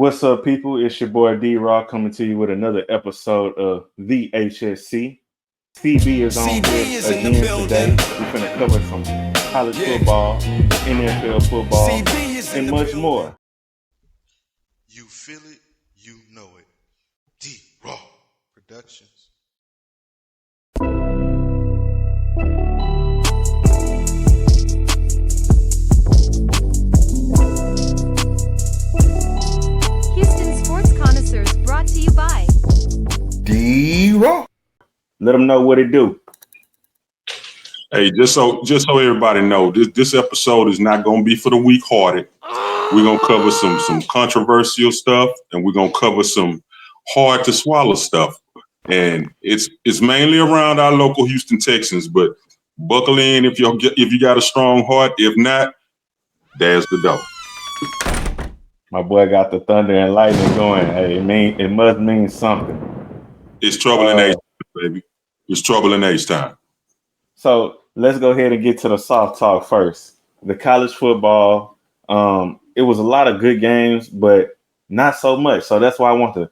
What's up, people? It's your boy D-Raw coming to you with another episode of the HSC. CB is on here CB is in the again today. building. We're going to cover some college Yeah. football, NFL football, CB is in and the much building. more. You feel it, you know it. D-Raw Productions. Houston Sports Connoisseurs brought to you by D-Raw. Let them know what it do. Hey, just so everybody know, this episode is not going to be for the weak-hearted. We're going to cover some controversial stuff, and we're going to cover some hard-to-swallow stuff. And it's mainly around our local Houston Texans, but buckle in if you got a strong heart. If not, there's the door. My boy got the thunder and lightning going. Hey, it must mean something. It's trouble in H time, baby. It's trouble in H time. So let's go ahead and get to the soft talk first. The college football, it was a lot of good games, but not so much. So that's why I want to,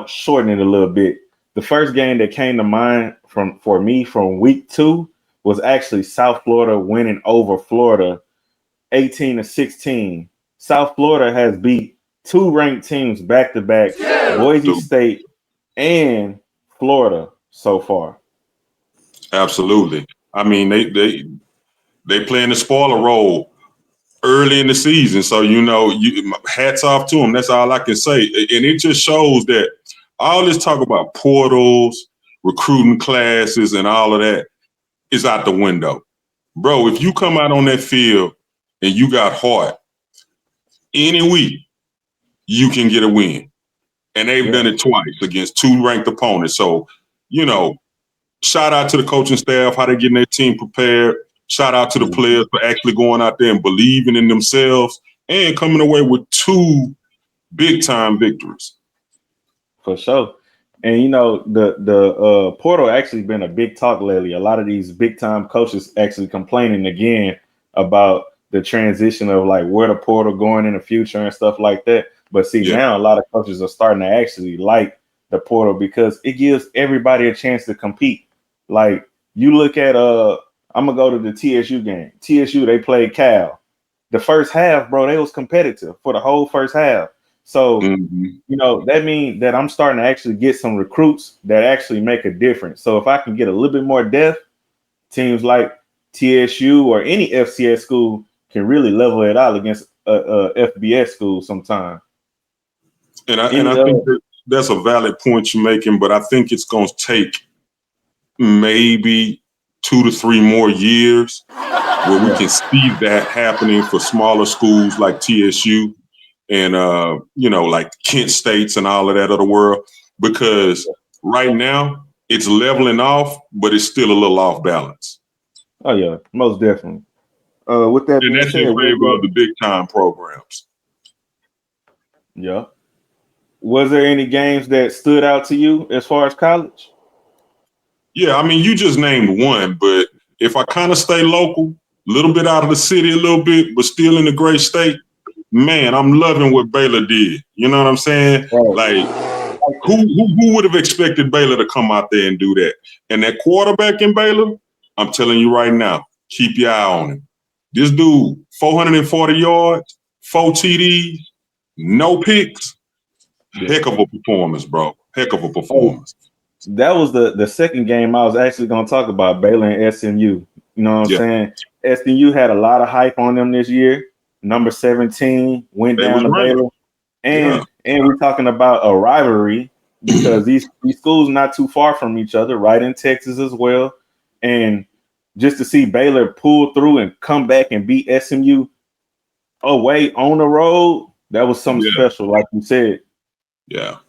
shorten it a little bit. The first game that came to mind for me from week 2 was actually South Florida winning over Florida 18-16. South Florida has beat 2 ranked teams back-to-back, Boise State and Florida so far. Absolutely. I mean, they playing the spoiler role early in the season. So, hats off to them. That's all I can say. And it just shows that all this talk about portals, recruiting classes, and all of that is out the window. Bro, if you come out on that field and you got heart, any week, you can get a win. And they've done it twice against 2 ranked opponents. So, shout out to the coaching staff, how they're getting their team prepared. Shout out to the players for actually going out there and believing in themselves and coming away with 2 big-time victories. For sure. And, the portal actually been a big talk lately. A lot of these big-time coaches actually complaining again about the transition of, like, where the portal going in the future and stuff like that. But, now a lot of coaches are starting to actually like the portal because it gives everybody a chance to compete. Like, you look at I'm gonna go to the TSU game. TSU, they played Cal. The first half, bro, they was competitive for the whole first half. So, that means that I'm starting to actually get some recruits that actually make a difference. So if I can get a little bit more depth, teams like TSU or any FCS school can really level it out against a FBS school sometime. And I think that's a valid point you're making, but I think it's going to take maybe 2 to 3 more years where we can see that happening for smaller schools like TSU and, like Kent States and all of that other world, because right now it's leveling off, but it's still a little off balance. Oh, yeah, most definitely. With that being that's said, in favor of the big-time programs. Yeah. Was there any games that stood out to you as far as college? Yeah, I mean, you just named one, but if I kind of stay local, a little bit out of the city a little bit, but still in the great state, man, I'm loving what Baylor did. You know what I'm saying? Right. Like, who would have expected Baylor to come out there and do that? And that quarterback in Baylor, I'm telling you right now, keep your eye on him. This dude, 440 yards, 4 TDs, no picks. Heck of a performance, bro. Heck of a performance. That was the second game I was actually going to talk about, Baylor and SMU. You know what I'm saying? SMU had a lot of hype on them this year. Number 17 went down to Baylor. And we're talking about a rivalry because these schools not too far from each other, right in Texas as well. And just to see Baylor pull through and come back and beat SMU away on the road, that was something special, like you said. Yeah.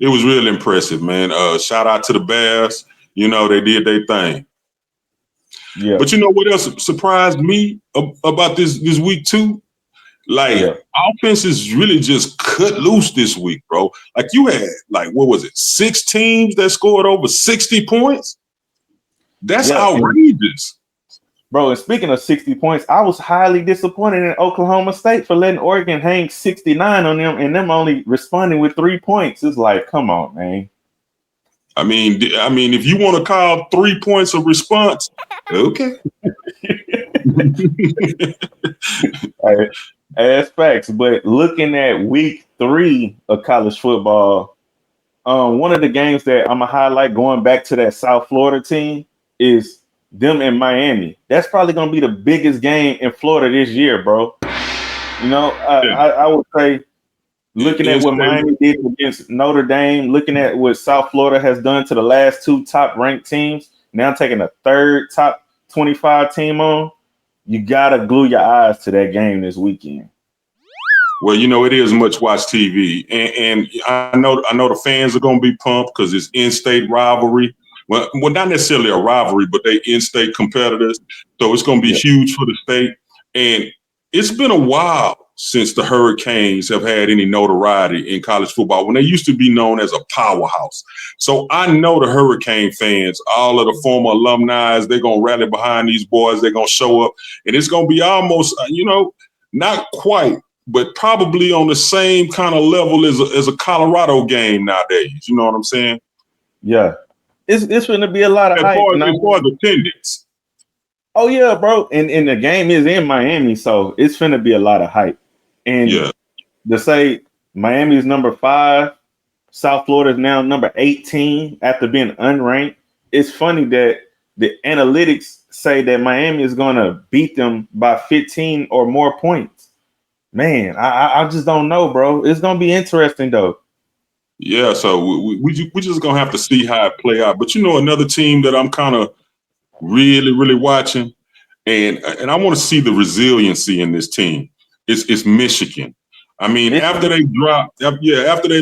It was really impressive, man. Shout out to the Bears. They did their thing. Yeah. But you know what else surprised me about this week too? Like, offenses really just cut loose this week, bro. Like, you had, 6 teams that scored over 60 points? That's outrageous. Bro, and speaking of 60 points, I was highly disappointed in Oklahoma State for letting Oregon hang 69 on them and them only responding with 3 points. It's like, come on, man. If you want to call 3 points a response, okay. Hey, that's facts. But looking at week 3 of college football, one of the games that I'm gonna highlight going back to that South Florida team is them in Miami. That's probably gonna be the biggest game in Florida this year, bro. You know, Yeah. I would say looking at what In-state. Miami did against Notre Dame, looking at what South Florida has done to the last 2 top ranked teams, now taking a third top 25 team on, you gotta glue your eyes to that game this weekend. Well, it is much watch TV, and I know the fans are going to be pumped because it's in-state rivalry. Well, not necessarily a rivalry, but they in-state competitors, so it's going to be Yeah. huge for the state. And it's been a while since the Hurricanes have had any notoriety in college football when they used to be known as a powerhouse. So I know the Hurricane fans, all of the former alumni, they're going to rally behind these boys. They're going to show up, and it's going to be almost, not quite, but probably on the same kind of level as a Colorado game nowadays. You know what I'm saying? Yeah. It's going to be a lot of As hype. far as attendance. Oh yeah, bro. And the game is in Miami, so it's finna be a lot of hype. And Yeah. to say Miami is number 5, South Florida is now number 18 after being unranked. It's funny that the analytics say that Miami is gonna beat them by 15 or more points. Man, I just don't know, bro. It's gonna be interesting though. Yeah, so we just gonna have to see how it play out. But another team that I'm kind of really, really watching, and I want to see the resiliency in this team. It's Michigan. I mean, Michigan. after they dropped, after they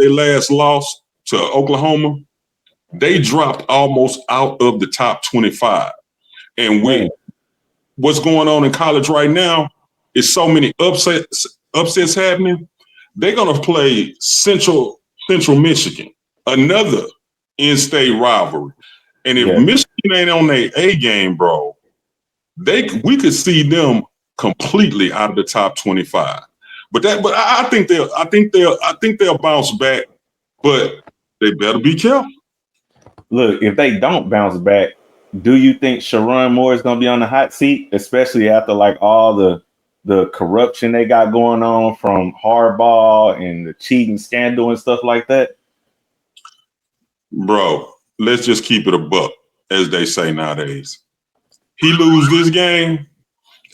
last lost to Oklahoma, they dropped almost out of the top 25. And with what's going on in college right now, is so many upsets happening. They're gonna play Central Michigan, another in-state rivalry. And if Michigan ain't on their A game, bro, we could see them completely out of the top 25. But I think they'll bounce back, but they better be careful. Look, if they don't bounce back, do you think Sharon Moore is gonna be on the hot seat, especially after like all the corruption they got going on from Harbaugh and the cheating scandal and stuff like that? Bro, let's just keep it a buck, as they say nowadays. He lose this game,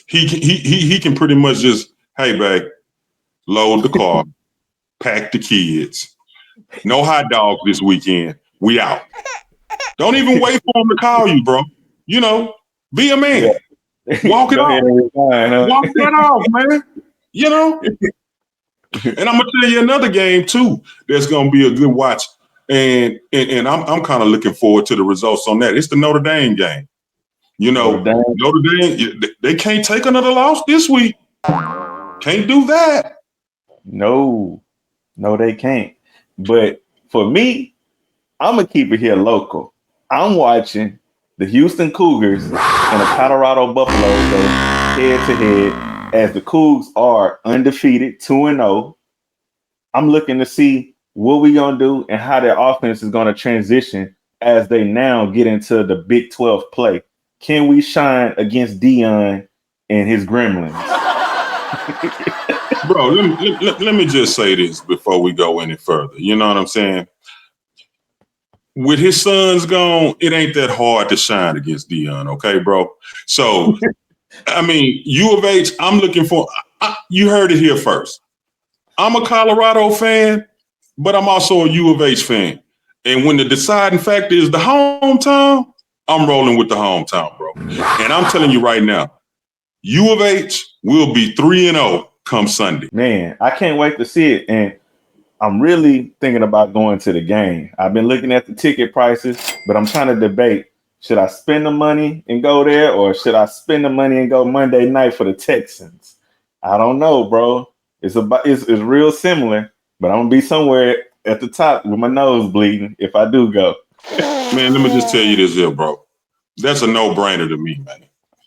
he can pretty much just, hey, babe, load the car, pack the kids. No hot dogs this weekend. We out. Don't even wait for him to call you, bro. Be a man. Yeah. Walk it off. Walk that off, man. And I'm gonna tell you another game too that's gonna be a good watch. And I'm kind of looking forward to the results on that. It's the Notre Dame game. Notre Dame, they can't take another loss this week. Can't do that. No, they can't. But for me, I'm gonna keep it here local. I'm watching the Houston Cougars and the Colorado Buffaloes go head to head as the Cougs are undefeated, 2-0. I'm looking to see what we're gonna do and how their offense is gonna transition as they now get into the Big 12 play. Can we shine against Dion and his gremlins? Bro, let me just say this before we go any further. You know what I'm saying? With his sons gone, it ain't that hard to shine against Dion, okay, bro? So, U of H, I'm looking for, you heard it here first. I'm a Colorado fan, but I'm also a U of H fan. And when the deciding factor is the hometown, I'm rolling with the hometown, bro. And I'm telling you right now, U of H will be 3-0 come Sunday. Man, I can't wait to see it. And I'm really thinking about going to the game. I've been looking at the ticket prices, but I'm trying to debate, should I spend the money and go there, or should I spend the money and go Monday night for the Texans? I don't know, bro. It's real similar, but I'm gonna be somewhere at the top with my nose bleeding if I do go. Man, let me just tell you this here, bro. That's a no-brainer to me, man.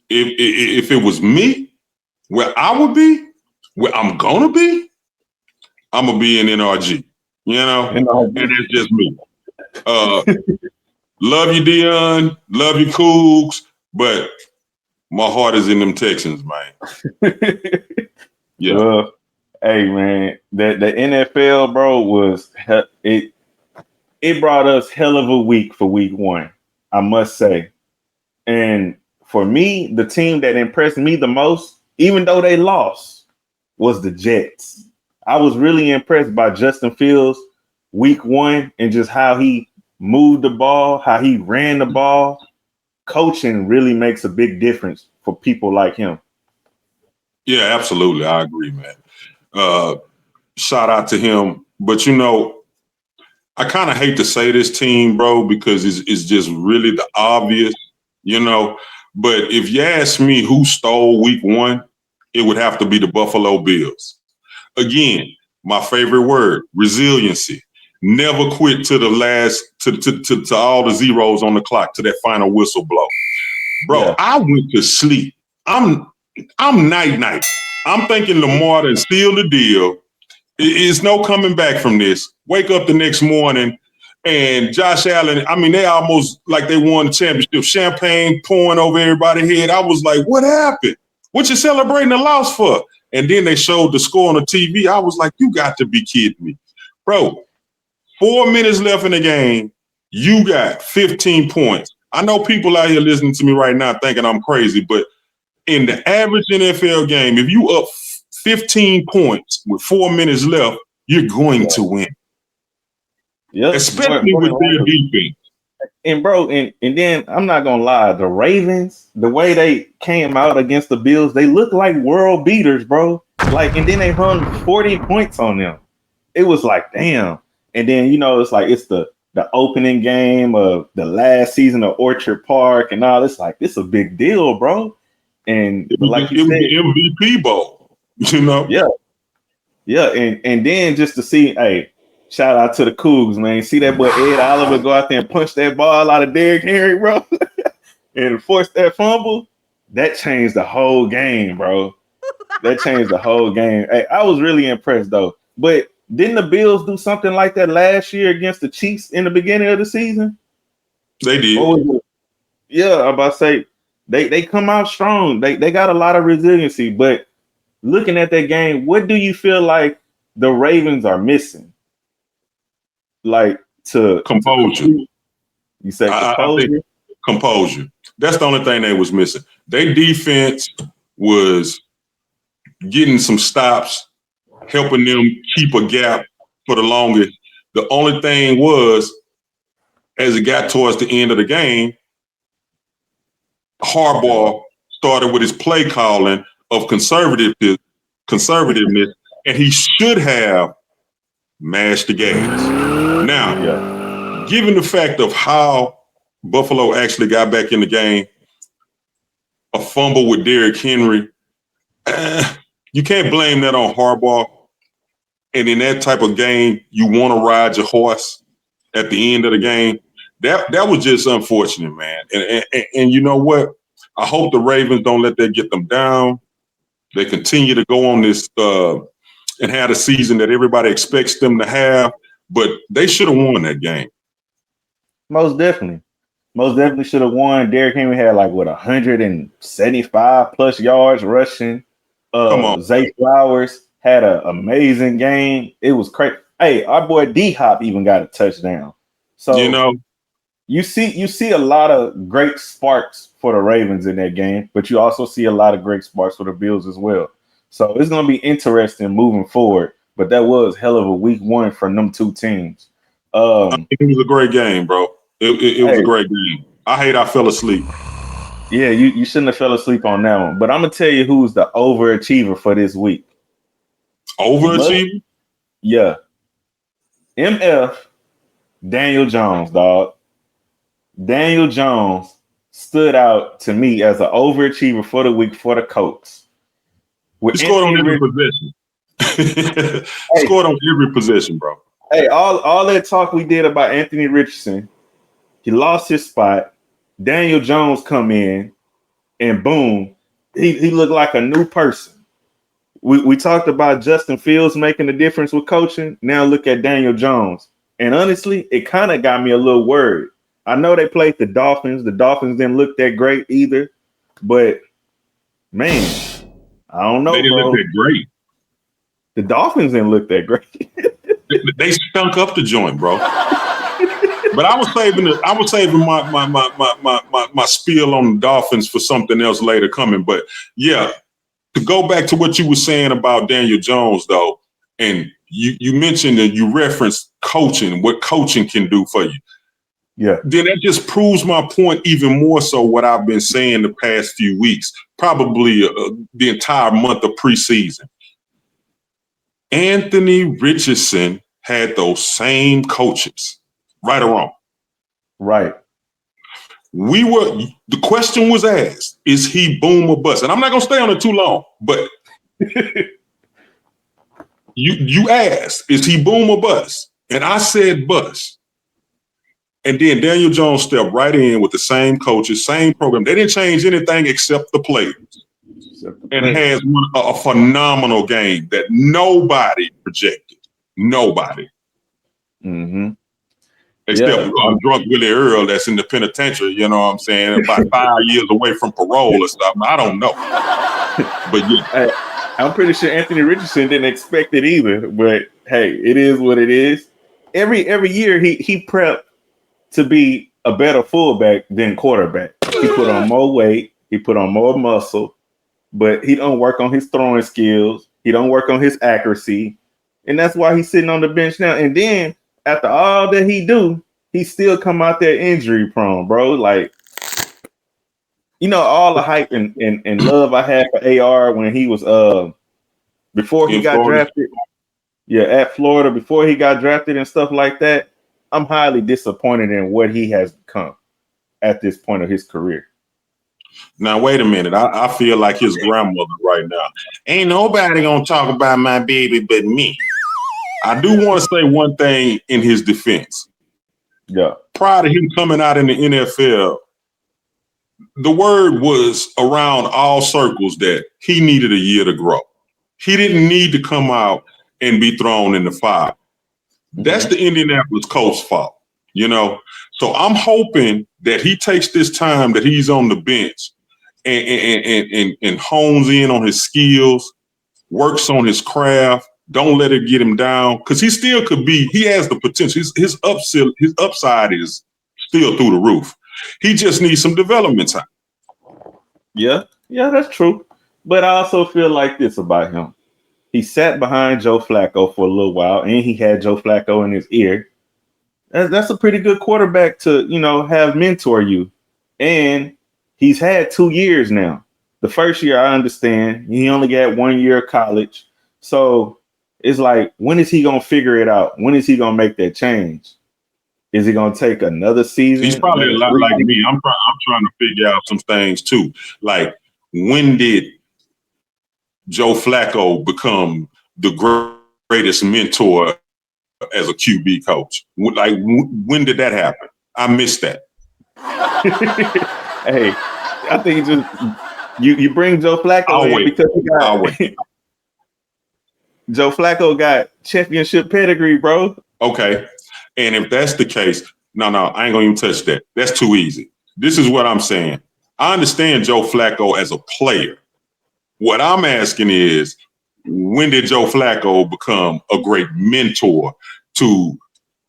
if it was me, where I would be, where I'm gonna be, I'm gonna be in NRG. You know, and it's just me. Love you, Dion. Love you, Cougs. But my heart is in them Texans, man. Yeah. Well, hey, man, the NFL, bro, was it brought us hell of a week for week one, I must say. And for me, the team that impressed me the most, even though they lost, was the Jets. I was really impressed by Justin Fields week one and just how he moved the ball, how he ran the ball. Coaching really makes a big difference for people like him. Yeah, absolutely. I agree, man. Shout out to him. But, you know, I kind of hate to say this team, bro, because it's just really the obvious, you know. But if you ask me who stole week one, it would have to be the Buffalo Bills. Again, my favorite word, resiliency. Never quit to the last, to all the zeros on the clock, to that final whistle blow. Bro, yeah. I went to sleep. I'm night. I'm thinking Lamar done sealed the deal. It's no coming back from this. Wake up the next morning and Josh Allen, I mean, they almost like they won the championship. Champagne pouring over everybody's head. I was like, what happened? What you celebrating the loss for? And then they showed the score on the TV. I was like, you got to be kidding me. Bro, 4 minutes left in the game. You got 15 points. I know people out here listening to me right now thinking I'm crazy, but in the average NFL game, if you up 15 points with 4 minutes left, you're going to win. Yep. Especially with their defense. And bro, and then I'm not gonna lie, the Ravens, the way they came out against the Bills, they look like world beaters, bro. Like, and then they hung 40 points on them. It was like, damn. And then, you know, it's like it's the opening game of the last season of Orchard Park and all. It's like, it's a big deal, bro. And it was, like you said, the MVP bowl, you know? Yeah. And then just to see, hey, shout out to the Cougs, man. See that boy Ed Oliver go out there and punch that ball out of Derrick Henry, bro, and force that fumble. That changed the whole game, bro. That changed the whole game. Hey, I was really impressed, though. But didn't the Bills do something like that last year against the Chiefs in the beginning of the season? They did. Yeah, I'm about to say they come out strong. They got a lot of resiliency. But looking at that game, what do you feel like the Ravens are missing? Like composure. You say composure? I think composure. That's the only thing they was missing. Their defense was getting some stops, helping them keep a gap for the longest. The only thing was, as it got towards the end of the game, Harbaugh started with his play calling of conservativeness, and he should have mashed the gas. Now, given the fact of how Buffalo actually got back in the game, a fumble with Derrick Henry, you can't blame that on Harbaugh. And in that type of game, you want to ride your horse at the end of the game. That was just unfortunate, man. And you know what? I hope the Ravens don't let that get them down. They continue to go on this and have the season that everybody expects them to have. But they should have won that game. Most definitely should have won. Derrick Henry had 175 plus yards rushing. Come on. Zay Flowers had an amazing game. It was crazy. Hey, our boy D-Hop even got a touchdown. So you know, you see a lot of great sparks for the Ravens in that game, but you also see a lot of great sparks for the Bills as well. So it's going to be interesting moving forward. But that was hell of a week one from them two teams. It was a great game, bro. It was a great game. I hate I fell asleep. Yeah, you shouldn't have fell asleep on that one. But I'm going to tell you who's the overachiever for this week. Overachiever? Yeah. MF, Daniel Jones, dog. Daniel Jones stood out to me as an overachiever for the week for the Colts. He scored on every possession. Scored on every possession, bro. Hey, all that talk we did about Anthony Richardson, he lost his spot. Daniel Jones come in, and boom, he looked like a new person. We talked about Justin Fields making a difference with coaching. Now look at Daniel Jones. And honestly, it kind of got me a little worried. I know they played the Dolphins. The Dolphins didn't look that great either. But, man, I don't They know, didn't look bro. that great. The Dolphins didn't look that great. They stunk up the joint, bro. But I was saving my spiel on the Dolphins for something else later coming. But yeah, to go back to what you were saying about Daniel Jones, though, and you mentioned that you referenced coaching, what coaching can do for you. Yeah. Then that just proves my point even more so what I've been saying the past few weeks, probably the entire month of preseason. Anthony Richardson had those same coaches, right or wrong. Right. The question was asked, is he boom or bust? And I'm not going to stay on it too long, but you asked, is he boom or bust? And I said bust. And then Daniel Jones stepped right in with the same coaches, same program. They didn't change anything except the players. And has a phenomenal game that nobody projected. Nobody. Mm-hmm. Except drunk Willie Earl that's in the penitentiary, you know what I'm saying? About 5 years away from parole or something. I don't know. But yeah. I'm pretty sure Anthony Richardson didn't expect it either. But hey, it is what it is. Every year he prepped to be a better fullback than quarterback. He put on more weight, he put on more muscle, but he don't work on his throwing skills. He don't work on his accuracy. And that's why he's sitting on the bench now. And then after all that he do, he still come out there injury prone, bro. Like, you know, all the hype and love I had for AR when he was before he got drafted. Yeah, at Florida, before he got drafted and stuff like that. I'm highly disappointed in what he has become at this point of his career. Now, wait a minute. I feel like his grandmother right now. Ain't nobody going to talk about my baby but me. I do want to say one thing in his defense. Yeah. Prior to him coming out in the NFL, the word was around all circles that he needed a year to grow. He didn't need to come out and be thrown in the fire. That's the Indianapolis Colts fault, you know? So I'm hoping that he takes this time that he's on the bench and hones in on his skills, works on his craft. Don't let it get him down, because he still could be. He has the potential. His upside is still through the roof. He just needs some development time. Yeah, that's true. But I also feel like this about him. He sat behind Joe Flacco for a little while, and he had Joe Flacco in his ear. That's a pretty good quarterback to, you know, have mentor you. And he's had 2 years now. The first year, I understand. He only got 1 year of college. So it's like, when is he going to figure it out? When is he going to make that change? Is he going to take another season? He's probably a lot like me. I'm trying to figure out some things too. Like, when did Joe Flacco become the greatest mentor as a QB coach? Like, when did that happen? I missed that. Hey, I think just you bring Joe Flacco in because he got Joe Flacco got championship pedigree, bro. Okay. And if that's the case, no, I ain't gonna even touch that. That's too easy. This is what I'm saying. I understand Joe Flacco as a player. What I'm asking is, when did Joe Flacco become a great mentor to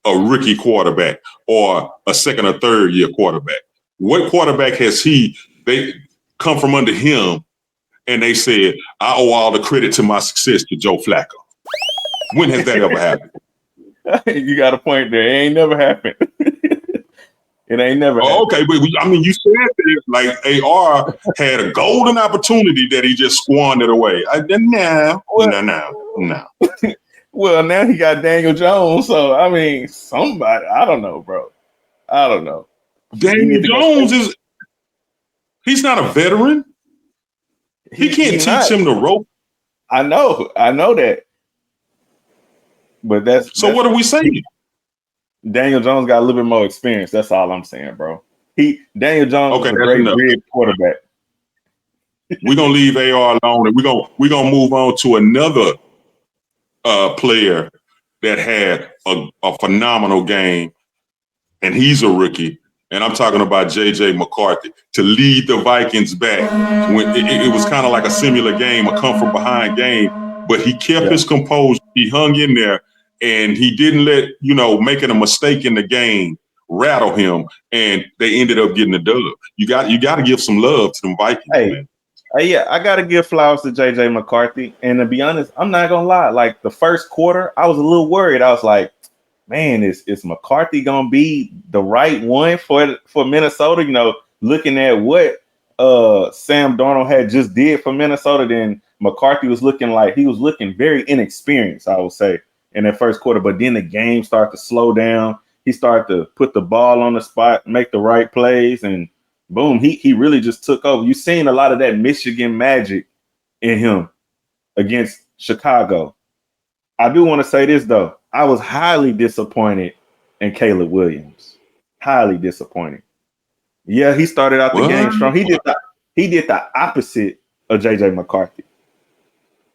a rookie quarterback or a second or third year quarterback? What quarterback has they come from under him and they said, I owe all the credit to my success to Joe Flacco? When has that ever happened? You got a point there. It ain't never happened. It ain't never happened. Okay, but I mean, you said that like AR had a golden opportunity that he just squandered away. No. Well, now he got Daniel Jones, so I mean, somebody. I don't know, bro. I don't know. Daniel Jones he's not a veteran. He can't teach him the rope. I know that. But that's what are we saying? Daniel Jones got a little bit more experience. That's all I'm saying, bro. Daniel Jones is a great big quarterback. We're gonna leave AR alone, and we're gonna move on to another player that had a phenomenal game, and he's a rookie. And I'm talking about J.J. McCarthy to lead the Vikings back when it was kind of like a similar game, a come from behind game, but he kept his composure. He hung in there, and he didn't let making a mistake in the game rattle him, and they ended up getting the dub. You got to give some love to them Vikings, man. Yeah, I got to give flowers to J.J. McCarthy. And to be honest, I'm not going to lie. Like the first quarter, I was a little worried. I was like, man, is McCarthy going to be the right one for Minnesota? Looking at what Sam Darnold had just did for Minnesota, then McCarthy was looking like he was looking very inexperienced, I would say, in that first quarter. But then the game started to slow down. He started to put the ball on the spot, make the right plays, and boom, he really just took over. You've seen a lot of that Michigan magic in him against Chicago. I do want to say this, though. I was highly disappointed in Caleb Williams. Highly disappointed. Yeah, he started out the game strong. He did the opposite of J.J. McCarthy.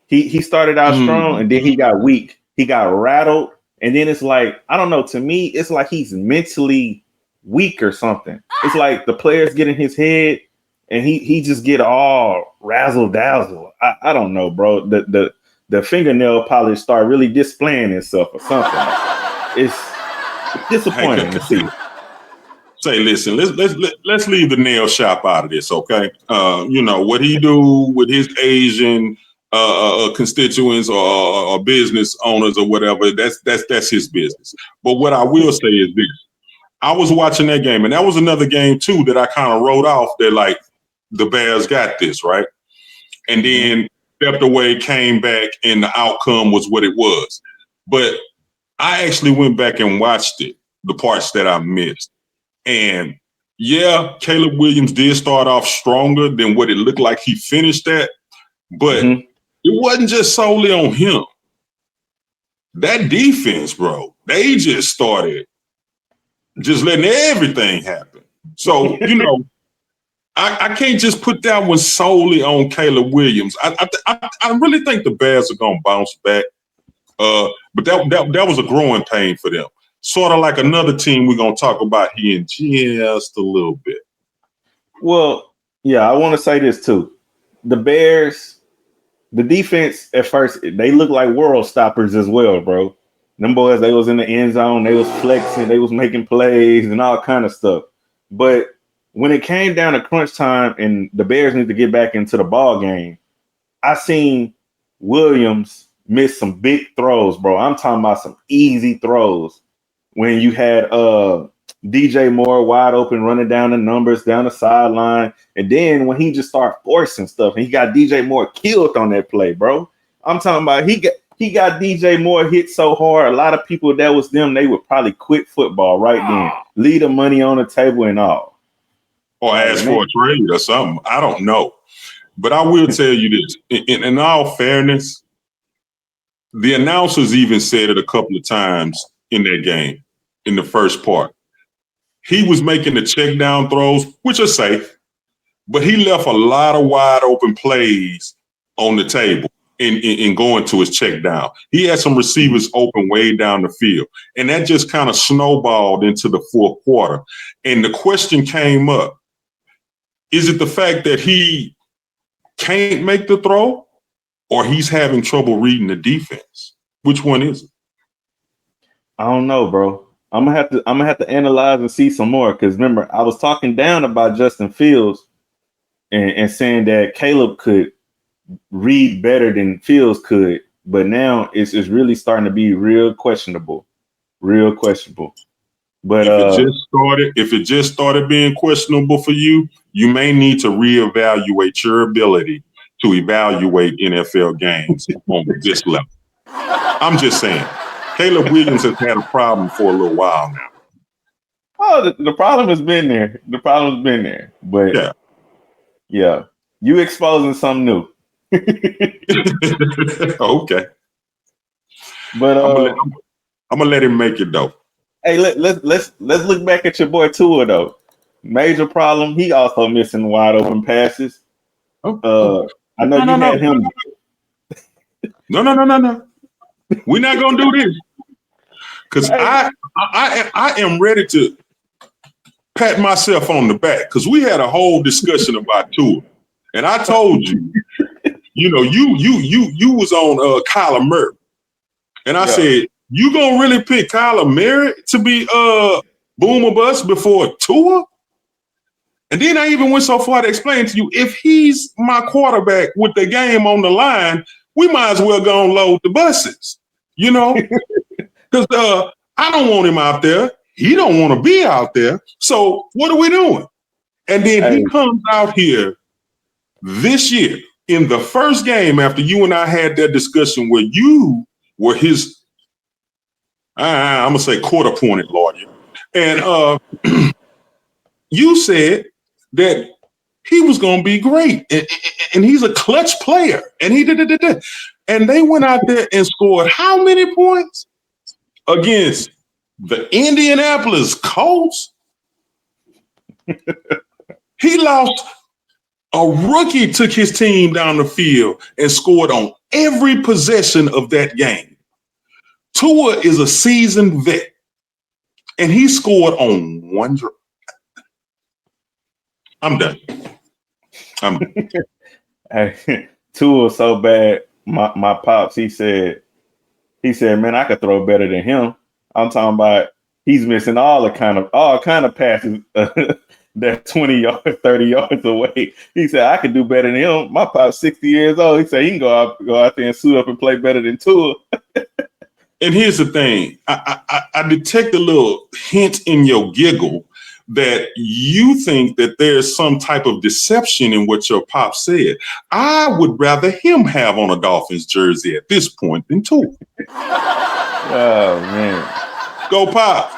He started out strong, and then he got weak. He got rattled, and then it's like, I don't know, to me, it's like he's mentally weak or something. It's like the players get in his head, and he just get all razzle-dazzle. I don't know, bro. The fingernail polish start really displaying itself or something. It's disappointing to see. Say, listen, let's leave the nail shop out of this, okay? What he do with his Asian constituents or business owners or whatever, that's his business. But what I will say is this. I was watching that game, and that was another game, too, that I kind of wrote off that, like, the Bears got this, right? And then stepped away, came back, and the outcome was what it was. But I actually went back and watched it, the parts that I missed. And, yeah, Caleb Williams did start off stronger than what it looked like he finished at, but it wasn't just solely on him. That defense, bro, they just started just letting everything happen. So, I can't just put that one solely on Caleb Williams. I really think the Bears are going to bounce back. But that was a growing pain for them. Sort of like another team we're going to talk about here in just a little bit. Well, yeah, I want to say this too. The Bears, the defense at first, they look like world stoppers as well, bro. Them boys, they was in the end zone, they was flexing, they was making plays and all kind of stuff. But when it came down to crunch time and the Bears need to get back into the ball game, I seen Williams miss some big throws, bro. I'm talking about some easy throws. When you had DJ Moore wide open, running down the numbers, down the sideline. And then when he just started forcing stuff, and he got DJ Moore killed on that play, bro. I'm talking about he got DJ Moore hit so hard, a lot of people that was them, they would probably quit football right then. Leave the money on the table and all. Or ask for a trade or something. I don't know. But I will tell you this. In all fairness, the announcers even said it a couple of times in that game, in the first part. He was making the check down throws, which are safe, but he left a lot of wide open plays on the table in going to his check down. He had some receivers open way down the field, and that just kind of snowballed into the fourth quarter. And the question came up, is it the fact that he can't make the throw or he's having trouble reading the defense? Which one is it? I don't know, bro. I'm gonna have to analyze and see some more, because remember, I was talking down about Justin Fields and saying that Caleb could read better than Fields could, but now it's really starting to be real questionable. But if it just started being questionable for you, you may need to reevaluate your ability to evaluate NFL games on this level. I'm just saying. Caleb Williams has had a problem for a little while now. Oh, the problem has been there. But yeah, you exposing something new. Okay. But I'm gonna let him make it though. Hey, let's look back at your boy Tua though. Major problem. He also missing wide open passes. I know you had him. No. We're not gonna do this because I am ready to pat myself on the back because we had a whole discussion about Tua, and I told you, you was on Kyler Murray, and I said you gonna really pick Kyler Murray to be boom or bust before Tua? And then I even went so far to explain to you, if he's my quarterback with the game on the line, we might as well go and load the buses, because I don't want him out there. He don't want to be out there. So what are we doing? And then he comes out here this year in the first game after you and I had that discussion where you were his, I'm going to say court-appointed lawyer. And you said that he was going to be great. And he's a clutch player. And he did. And they went out there and scored how many points against the Indianapolis Colts? He lost. A rookie took his team down the field and scored on every possession of that game. Tua is a seasoned vet, and he scored on one drive. I'm done. Tua was so bad. My pops, he said, man, I could throw better than him. I'm talking about he's missing all kind of passes that 20 yards, 30 yards away. He said, I could do better than him. My pop's 60 years old. He said he can go out there and suit up and play better than Tua. And here's the thing. I detect a little hint in your giggle that you think that there's some type of deception in what your pop said. I would rather him have on a Dolphins jersey at this point than Tua. Oh, man. Go Pop.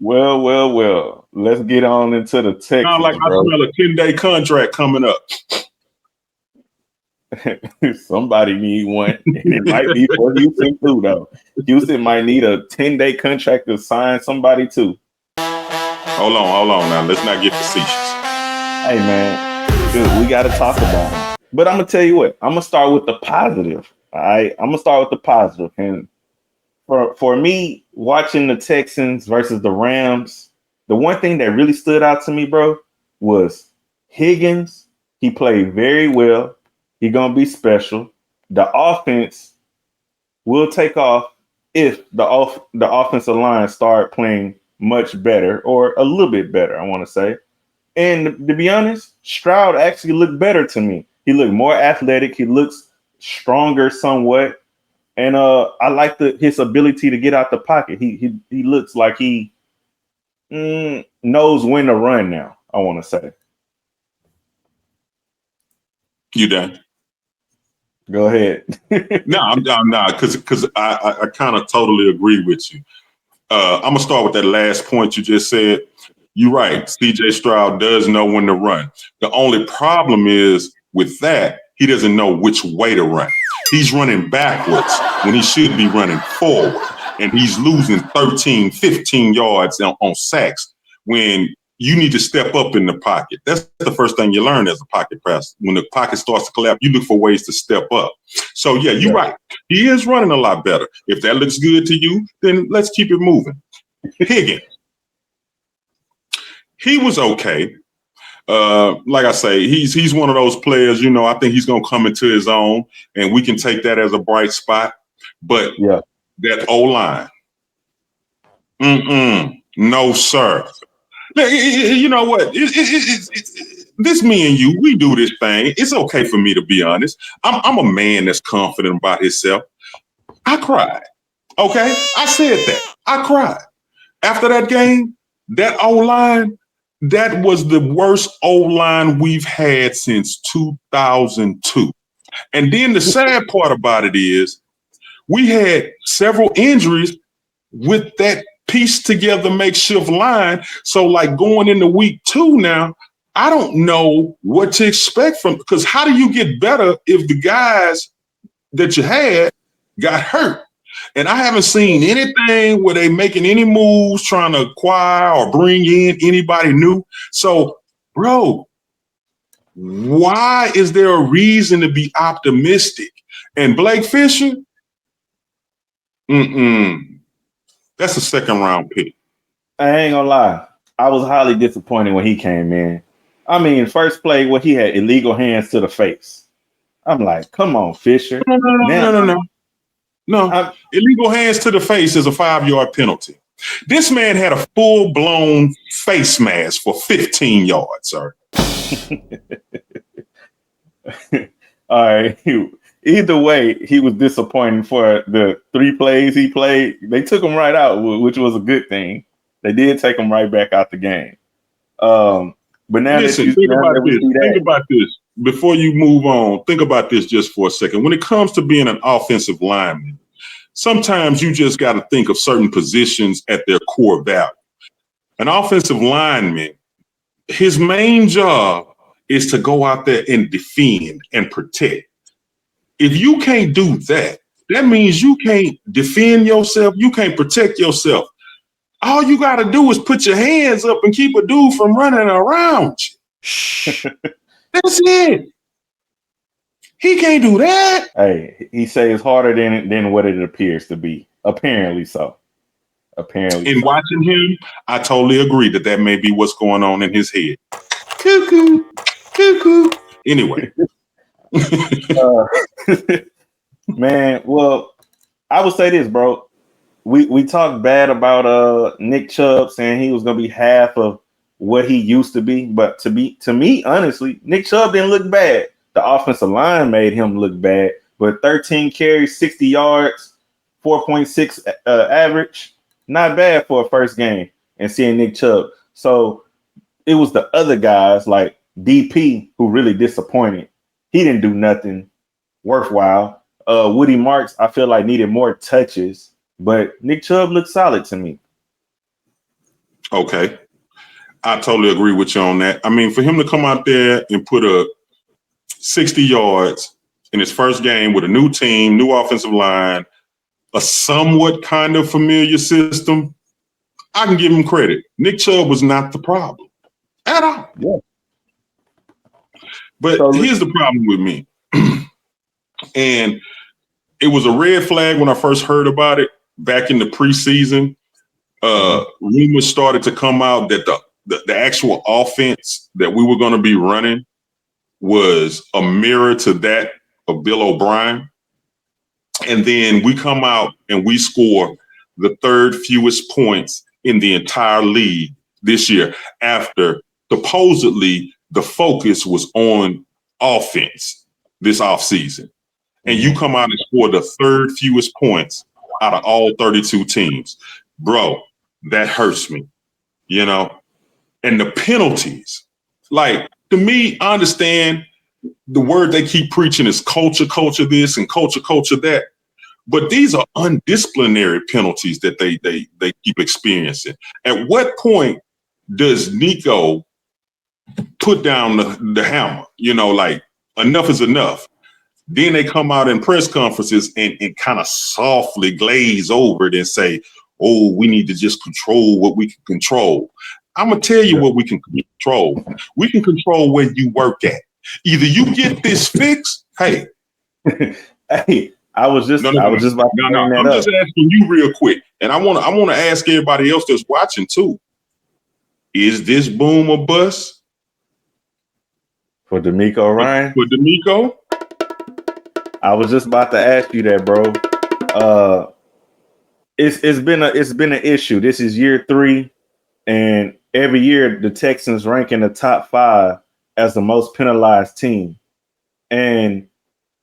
Well. Let's get on into the Texans. Sound like I smell a 10-day contract coming up. Somebody need one. It might be for Houston too, though. Houston might need a 10-day contract to sign somebody too. Hold on now. Let's not get facetious. Hey man, dude, we got to talk about them. But I'm gonna tell you what. I'm gonna start with the positive. All right, I'm gonna start with the positive. And for me, watching the Texans versus the Rams, the one thing that really stood out to me, bro, was Higgins. He played very well. He's going to be special. The offense will take off if the offensive line start playing much better or a little bit better, I want to say. And to be honest, Stroud actually looked better to me. He looked more athletic. He looks stronger somewhat. And I like his ability to get out the pocket. He looks like he knows when to run now, I want to say. You done? Go ahead. No, I'm not because I kind of totally agree with you. I'm gonna start with that last point you just said. You're right. CJ Stroud does know when to run. The only problem is with that, he doesn't know which way to run. He's running backwards when he should be running forward, and he's losing 13, 15 yards on sacks when you need to step up in the pocket. That's the first thing you learn as a pocket passer. When the pocket starts to collapse, you look for ways to step up. So, yeah, you're right. He is running a lot better. If that looks good to you, then let's keep it moving. Higgins. He was okay. Like I say, he's one of those players, I think he's going to come into his own, and we can take that as a bright spot. But that O-line, no, sir. You know what? This me and you, we do this thing. It's okay for me to be honest. I'm a man that's confident about himself. I cried. Okay? I said that. I cried. After that game, that O-line, that was the worst O-line we've had since 2002. And then the sad part about it is we had several injuries with that piece together makeshift line. So like going into week 2 now, I don't know what to expect from, because how do you get better if the guys that you had got hurt? And I haven't seen anything where they making any moves trying to acquire or bring in anybody new. So bro, why is there a reason to be optimistic? And Blake Fisher, that's a second round pick. I ain't gonna lie. I was highly disappointed when he came in. I mean, first play where he had illegal hands to the face. I'm like, come on, Fisher. No. Illegal hands to the face is a 5-yard penalty. This man had a full-blown face mask for 15 yards, sir. All right. Either way, he was disappointing for the 3 plays he played. They took him right out, which was a good thing. They did take him right back out the game. But now listen, think about this. Before you move on, think about this just for a second. When it comes to being an offensive lineman, sometimes you just got to think of certain positions at their core value. An offensive lineman, his main job is to go out there and defend and protect. If you can't do that, that means you can't defend yourself. You can't protect yourself. All you got to do is put your hands up and keep a dude from running around you. That's it. He can't do that. Hey, he say it's harder than what it appears to be. Apparently so. Watching him, I totally agree that may be what's going on in his head. Cuckoo. Anyway. Man, well, I would say this, bro. We talked bad about Nick Chubb saying he was gonna be half of what he used to be, but to me, honestly, Nick Chubb didn't look bad. The offensive line made him look bad, but 13 carries, 60 yards, 4.6 average, not bad for a first game. And seeing Nick Chubb, so it was the other guys like DP who really disappointed. He didn't do nothing worthwhile. Woody Marks, I feel like needed more touches, but Nick Chubb looked solid to me. Okay. I totally agree with you on that. I mean, for him to come out there and put up 60 yards in his first game with a new team, new offensive line, a somewhat kind of familiar system, I can give him credit. Nick Chubb was not the problem at all. Yeah. But here's the problem with me. And it was a red flag when I first heard about it back in the preseason. Rumors started to come out that the actual offense that we were going to be running was a mirror to that of Bill O'Brien. And then we come out and we score the 3rd fewest points in the entire league this year after supposedly the focus was on offense this offseason. And you come out and score the 3rd fewest points out of all 32 teams. Bro, that hurts me, you know? And the penalties, like, to me, I understand the word they keep preaching is culture this and culture that. But these are undisciplinary penalties that they keep experiencing. At what point does Nico put down the hammer? You know, like, enough is enough. Then they come out in press conferences and kind of softly glaze over it and say, oh, we need to just control what we can control. I'm going to tell you what we can control. We can control where you work at. Either you get this fixed, hey. Hey, I'm just asking you real quick. And I want to ask everybody else that's watching too. Is this boom or bust? For D'Amico Ryan? For D'Amico? I was just about to ask you that, bro. It's been an issue. This is year 3, and every year the Texans rank in the top 5 as the most penalized team. And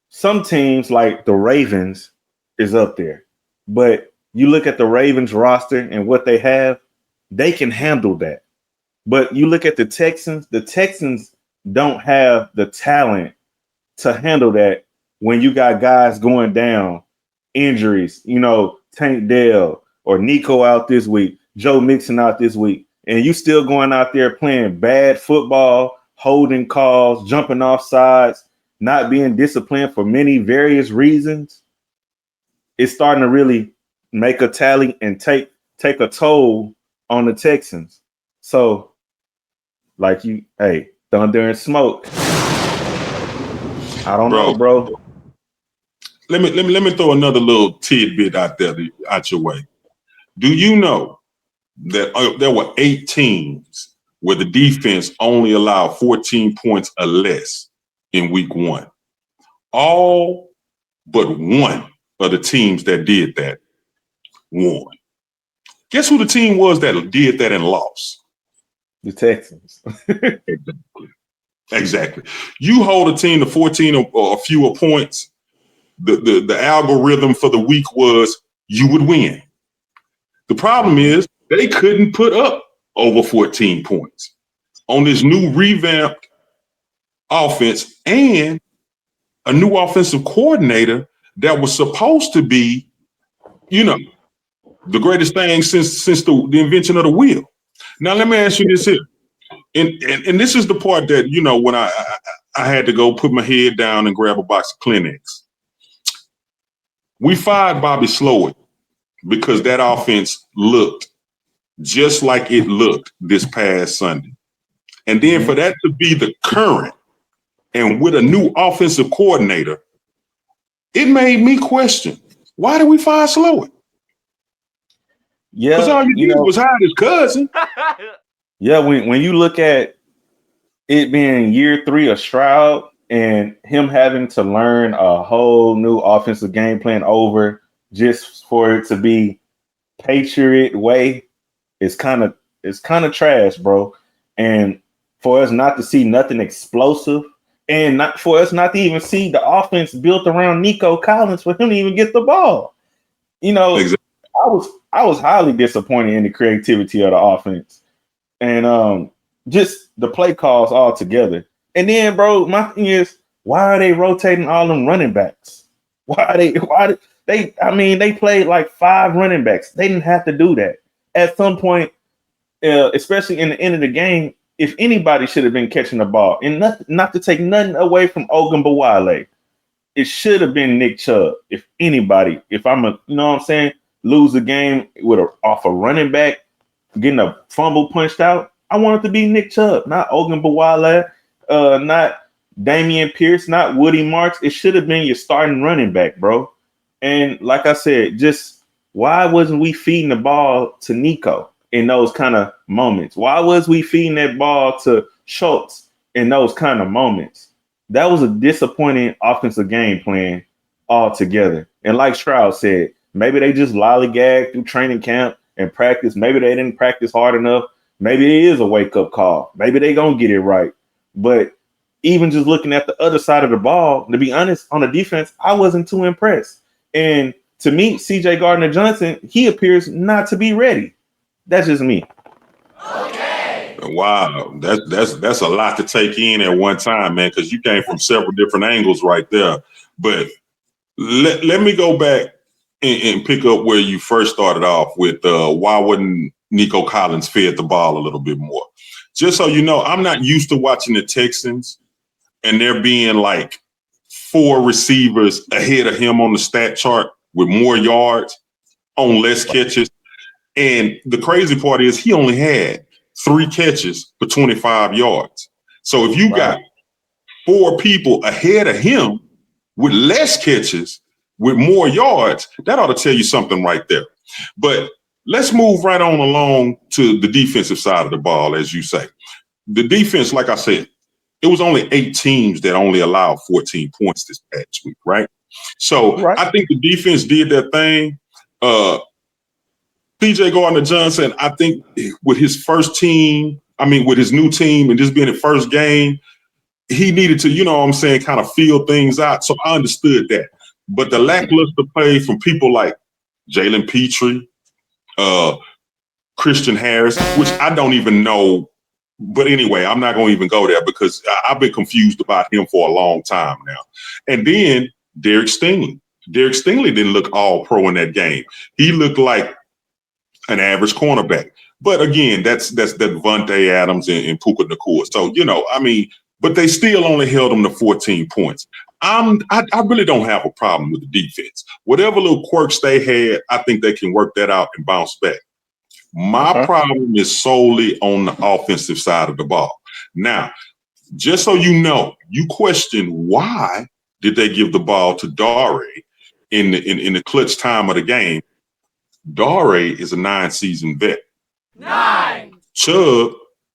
some teams like the Ravens is up there. But you look at the Ravens roster and what they have, they can handle that. But you look at the Texans don't have the talent to handle that when you got guys going down, injuries, you know, Tank Dell or Nico out this week, Joe Mixon out this week, and you still going out there playing bad football, holding calls, jumping off sides, not being disciplined for many various reasons. It's starting to really make a tally and take a toll on the Texans. So like thunder and smoke. I don't know, bro. Let me throw another little tidbit out there out your way. Do you know that there were 8 teams where the defense only allowed 14 points or less in week 1? All but one of the teams that did that won. Guess who the team was that did that and lost? The Texans. Exactly. You hold a team to 14 or fewer points, the algorithm for the week was you would win. The problem is they couldn't put up over 14 points on this new revamped offense and a new offensive coordinator that was supposed to be, the greatest thing since the invention of the wheel. Now, let me ask you this here. And this is the part that, when I had to go put my head down and grab a box of Kleenex. We fired Bobby Slowik because that offense looked just like it looked this past Sunday. And then for that to be the current and with a new offensive coordinator, it made me question, why did we fire Slowik? Yeah, because all you did was hide his cousin. Yeah, when you look at it being year 3 of Stroud and him having to learn a whole new offensive game plan over just for it to be Patriot way, it's kind of trash, bro. And for us not to see nothing explosive, and not for us not to even see the offense built around Nico Collins for him to even get the ball. Exactly. I was highly disappointed in the creativity of the offense and just the play calls all together. And then, bro, my thing is, why are they rotating all them running backs? They played like 5 running backs. They didn't have to do that. At some point, especially in the end of the game, if anybody should have been catching the ball, and not to take nothing away from Ogunbowale, it should have been Nick Chubb. If anybody, if I'm lose the game off a running back, getting a fumble punched out, I want it to be Nick Chubb, not Ogunbowale, not Damian Pierce, not Woody Marks. It should have been your starting running back, bro. And like I said, just why wasn't we feeding the ball to Nico in those kind of moments? Why was we feeding that ball to Schultz in those kind of moments? That was a disappointing offensive game plan altogether. And like Stroud said, maybe they just lollygagged through training camp and practice. Maybe they didn't practice hard enough. Maybe it is a wake-up call. Maybe they gonna get it right. But even just looking at the other side of the ball, to be honest, on the defense, I wasn't too impressed. And to me, CJ Gardner-Johnson, he appears not to be ready. That's just me. Okay. Wow, that's a lot to take in at one time, man, because you came from several different angles right there. But let me go back and pick up where you first started off with why wouldn't Nico Collins fed the ball a little bit more? Just so you know, I'm not used to watching the Texans and there being like 4 receivers ahead of him on the stat chart with more yards on less catches. And the crazy part is he only had 3 catches for 25 yards. So if you got 4 people ahead of him with less catches, with more yards, that ought to tell you something right there. But let's move right on along to the defensive side of the ball, as you say. The defense, like I said, it was only 8 teams that only allowed 14 points this past week, right? So I think the defense did their thing. PJ Gardner-Johnson, I think with his first team, with his new team and just being the first game, he needed to, kind of feel things out. So I understood that. But the lackluster play from people like Jalen Petrie, Christian Harris, which I don't even know. But anyway, I'm not going to even go there because I've been confused about him for a long time now. And then Derek Stingley. Derek Stingley didn't look all pro in that game. He looked like an average cornerback. But again, that's Devontae Adams and Puka Nacua. So, but they still only held them to 14 points. I really don't have a problem with the defense. Whatever little quirks they had, I think they can work that out and bounce back. My problem is solely on the offensive side of the ball. Now, just so you know, you question why did they give the ball to Dare in the clutch time of the game. Dare is a 9-season vet. 9. Chubb,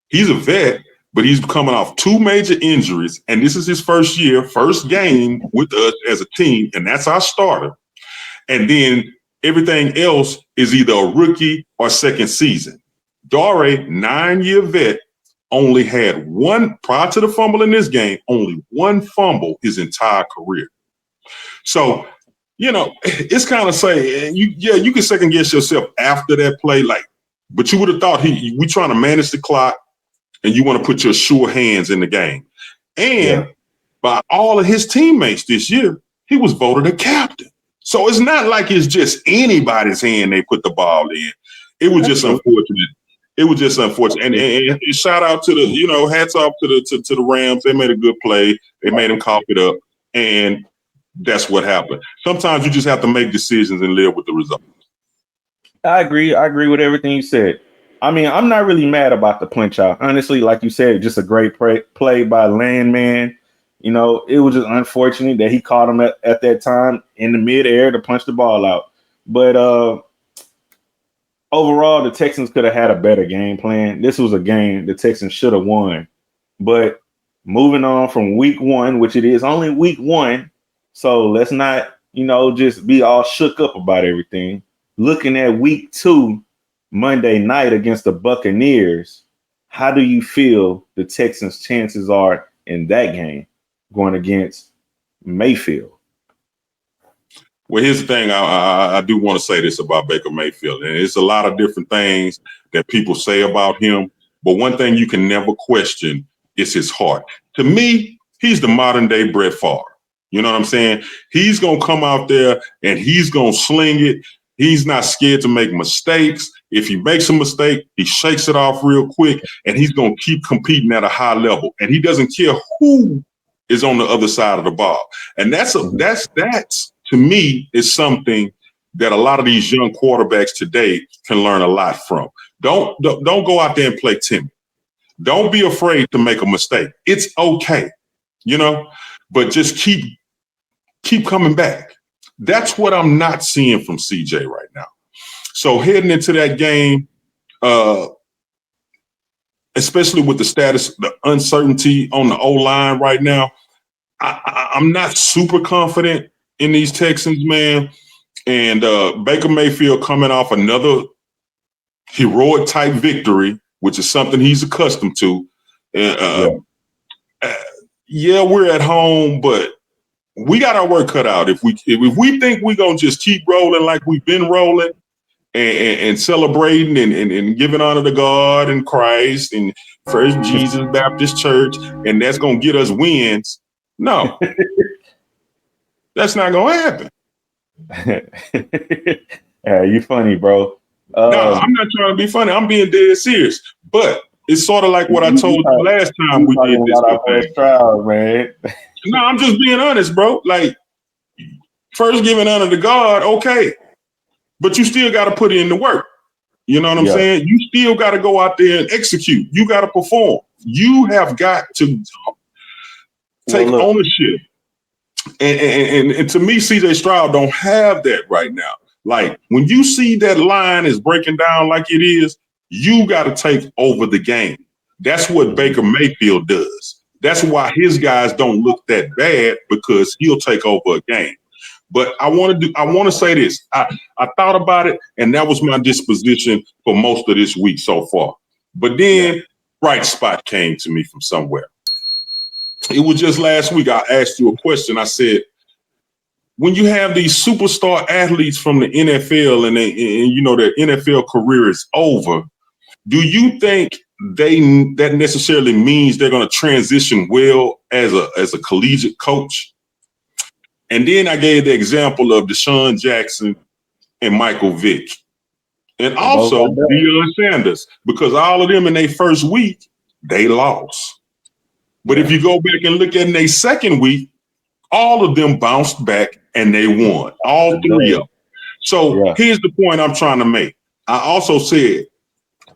he's a vet, but he's coming off 2 major injuries, and this is his first year, first game with us as a team, and that's our starter. And then everything else is either a rookie or second season. Dare, 9-year vet, only had one, prior to the fumble in this game, only one fumble his entire career. So, you know, it's kind of saying, you can second guess yourself after that play, but you would have thought we trying to manage the clock and you want to put your sure hands in the game. And by all of his teammates this year, he was voted a captain. So it's not like it's just anybody's hand they put the ball in. It was just unfortunate. It was just unfortunate. And shout out to the, hats off to the Rams. They made a good play. They made him cough it up. And that's what happened. Sometimes you just have to make decisions and live with the results. I agree. I agree with everything you said. I mean, I'm not really mad about the punch out. Honestly, like you said, just a great play by Landman. You know, it was just unfortunate that he caught him at that time in the midair to punch the ball out. But overall, the Texans could have had a better game plan. This was a game the Texans should have won. But moving on from week 1, which it is only week 1, so let's not, just be all shook up about everything. Looking at week 2, Monday night against the Buccaneers, how do you feel the Texans' chances are in that game going against Mayfield? Well, here's the thing. I do want to say this about Baker Mayfield. And it's a lot of different things that people say about him. But one thing you can never question is his heart. To me, he's the modern day Brett Favre. You know what I'm saying? He's going to come out there and he's going to sling it. He's not scared to make mistakes. If he makes a mistake, he shakes it off real quick, and he's going to keep competing at a high level. And he doesn't care who is on the other side of the ball. And that's to me is something that a lot of these young quarterbacks today can learn a lot from. Don't go out there and play timid. Don't be afraid to make a mistake. It's okay, but just keep coming back. That's what I'm not seeing from CJ right now. So heading into that game, especially with the status, the uncertainty on the O-line right now, I'm not super confident in these Texans, man. And Baker Mayfield coming off another heroic type victory, which is something he's accustomed to. We're at home, but we got our work cut out. If we think we're gonna just keep rolling like we've been rolling and celebrating and giving honor to God and Christ and First Jesus Baptist Church, and that's gonna get us wins. No, that's not gonna happen. You funny, bro. No, I'm not trying to be funny. I'm being dead serious. But it's sort of like what I told you last time we did this. Trial, man. No, I'm just being honest, bro. Like, first giving honor to God, okay. But you still got to put in the work. You know what I'm saying? You still got to go out there and execute. You got to perform. You have got to take ownership. And to me, CJ Stroud don't have that right now. Like, when you see that line is breaking down like it is, you got to take over the game. That's what Baker Mayfield does. That's why his guys don't look that bad, because he'll take over a game. But I want to say this. I thought about it, and that was my disposition for most of this week so far. But then bright spot came to me from somewhere. It was just last week I asked you a question. I said, when you have these superstar athletes from the NFL and their NFL career is over, do you think that necessarily means they're going to transition well as a collegiate coach? And then I gave the example of Deshaun Jackson and Michael Vick, and also Deion Sanders, because all of them in their first week, they lost. But if you go back and look at in their second week, all of them bounced back and they won, all three of them. So here's the point I'm trying to make. I also said,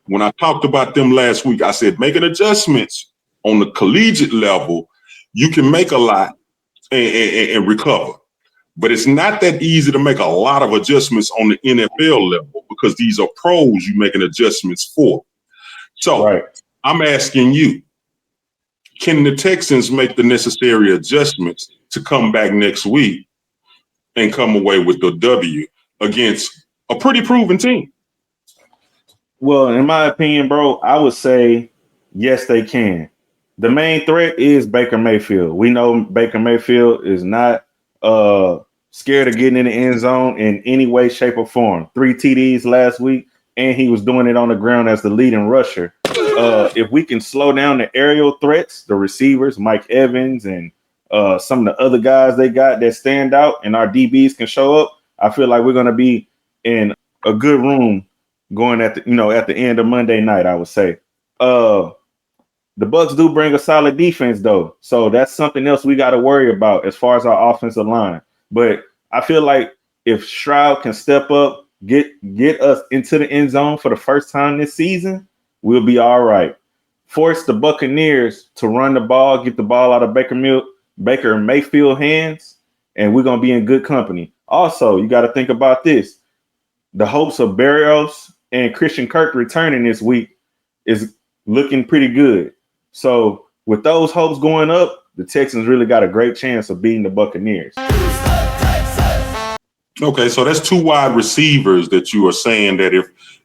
when I talked about them last week, I said, making adjustments on the collegiate level, you can make a lot and recover. But it's not that easy to make a lot of adjustments on the NFL level because these are pros you're making adjustments for. So Right. I'm asking you, can the Texans make the necessary adjustments to come back next week and come away with the W against a pretty proven team? Well, in my opinion, bro, I would say yes, they can. The main threat is Baker Mayfield. We know Baker Mayfield is not scared of getting in the end zone in any way, shape, or form. 3 TDs last week, and he was doing it on the ground as the leading rusher. If we can slow down the aerial threats, the receivers, Mike Evans, and some of the other guys they got that stand out, and our DBs can show up, I feel like we're going to be in a good room going at the end of Monday night, I would say. The Bucks do bring a solid defense though, so that's something else we got to worry about as far as our offensive line. But I feel like if Stroud can step up, get us into the end zone for the first time this season, we'll be all right. Force the Buccaneers to run the ball, get the ball out of Baker Mayfield hands, and we're gonna be in good company. Also, you got to think about this. The hopes of Barrios and Christian Kirk returning this week is looking pretty good. So with those hopes going up, the Texans really got a great chance of beating the Buccaneers. Okay, so that's 2 wide receivers that you are saying that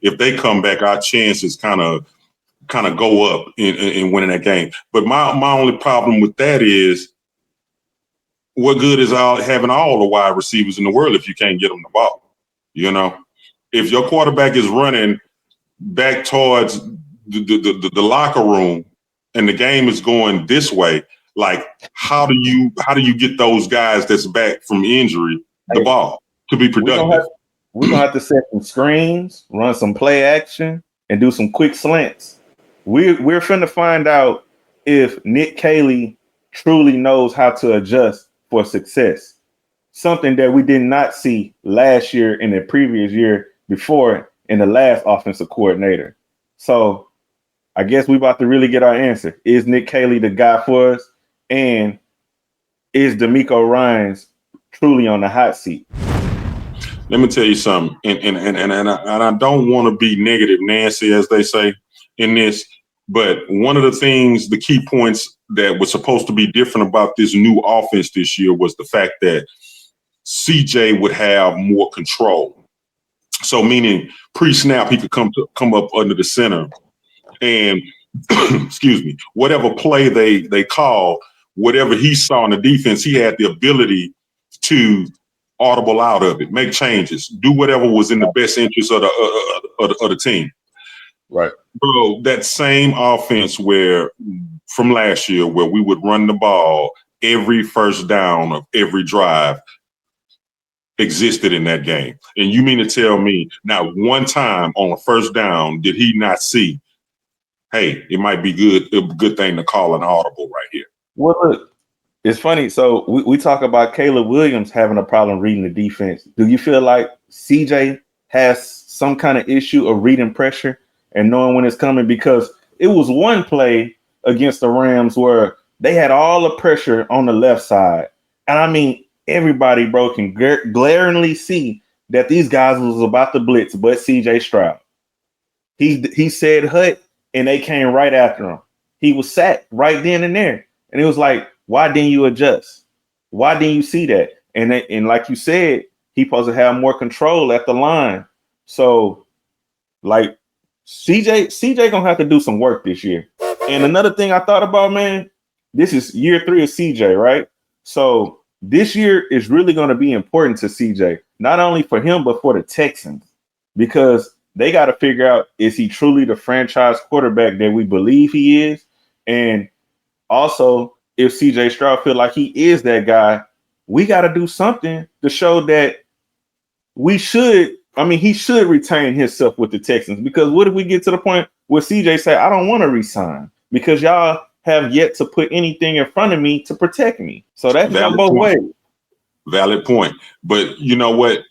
if they come back, our chances kind of go up in winning that game. But my only problem with that is, what good is having all the wide receivers in the world if you can't get them the ball? You know, if your quarterback is running back towards the locker room and the game is going this way, like how do you get those guys that's back from injury the ball to be productive? We're gonna have to set some screens, run some play action, and do some quick slants. We're finna find out if Nick Caley truly knows how to adjust for success. Something that we did not see last year and the previous year before in the last offensive coordinator. So I guess we about to really get our answer. Is Nick Caley the guy for us? And is D'Amico Ryans truly on the hot seat? Let me tell you something, and I don't want to be negative Nancy, as they say in this, but one of the things, the key points that was supposed to be different about this new offense this year was the fact that CJ would have more control. So meaning pre-snap, he could come up under the center and excuse me, whatever play they call, whatever he saw in the defense, he had the ability to audible out of it, make changes, do whatever was in the best interest of the team. Right. Bro, that same offense from last year where we would run the ball every first down of every drive existed in that game. And you mean to tell me not one time on a first down did he not see, hey, it might be a good thing to call an audible right here? Well, look, it's funny. So we talk about Caleb Williams having a problem reading the defense. Do you feel like CJ has some kind of issue of reading pressure and knowing when it's coming? Because it was one play against the Rams where they had all the pressure on the left side. And I mean, everybody, bro, can glaringly see that these guys was about to blitz, but CJ Stroud. He said hut, and they came right after him. He was sacked right then and there. And it was like, why didn't you adjust? Why didn't you see that? And like you said, he supposed to have more control at the line. So, like, CJ gonna have to do some work this year. And another thing I thought about, man, this is year 3 of CJ, right? So this year is really going to be important to CJ, not only for him, but for the Texans, because they got to figure out, is he truly the franchise quarterback that we believe he is? And also, if CJ Stroud feel like he is that guy, we got to do something to show that he should retain himself with the Texans. Because what if we get to the point where CJ say, I don't want to resign because y'all have yet to put anything in front of me to protect me. So that can go both ways. Valid point. But you know what?